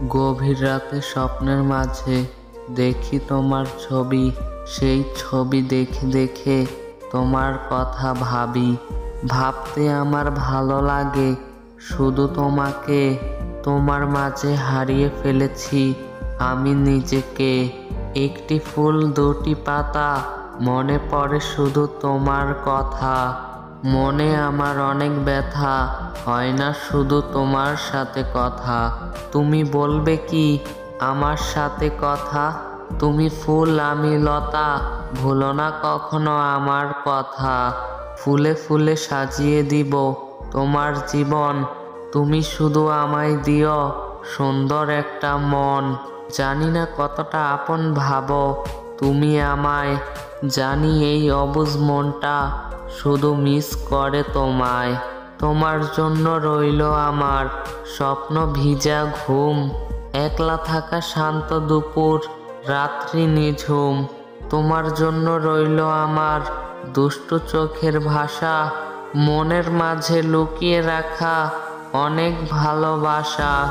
গভীর রাতে স্বপ্নের মাঝে দেখি তোমার ছবি, সেই ছবি দেখে দেখে তোমার কথা ভাবি। ভাবতে আমার ভালো লাগে শুধু তোমাকে, তোমার মাঝে হারিয়ে ফেলেছি আমি নিজেকে। একটি ফুল দুটি পাতা, মনে পড়ে শুধু তোমার কথা। মনে আমার অনেক ব্যথা, হয় না শুধু তোমার সাথে কথা। তুমি বলবে কি আমার সাথে কথা? তুমি ফুল আমি লতা, ভুলো না কখনো আমার কথা। ফুলে ফুলে সাজিয়ে দিব তোমার জীবন, তুমি শুধু আমায় দিও সুন্দর একটা মন। জানি না কতটা আপন ভাবো তুমি আমায়, জানি এই অবুঝ মনটা শুধু মিস করে তোমায়। তোমার জন্য রইল আমার স্বপ্ন ভিজা ঘুম, একলা থাকা শান্ত দুপুর, রাত্রি নিঝুম। তোমার জন্য রইল আমার দুষ্টু চোখের ভাষা, মনের মাঝে লুকিয়ে রাখা অনেক ভালোবাসা।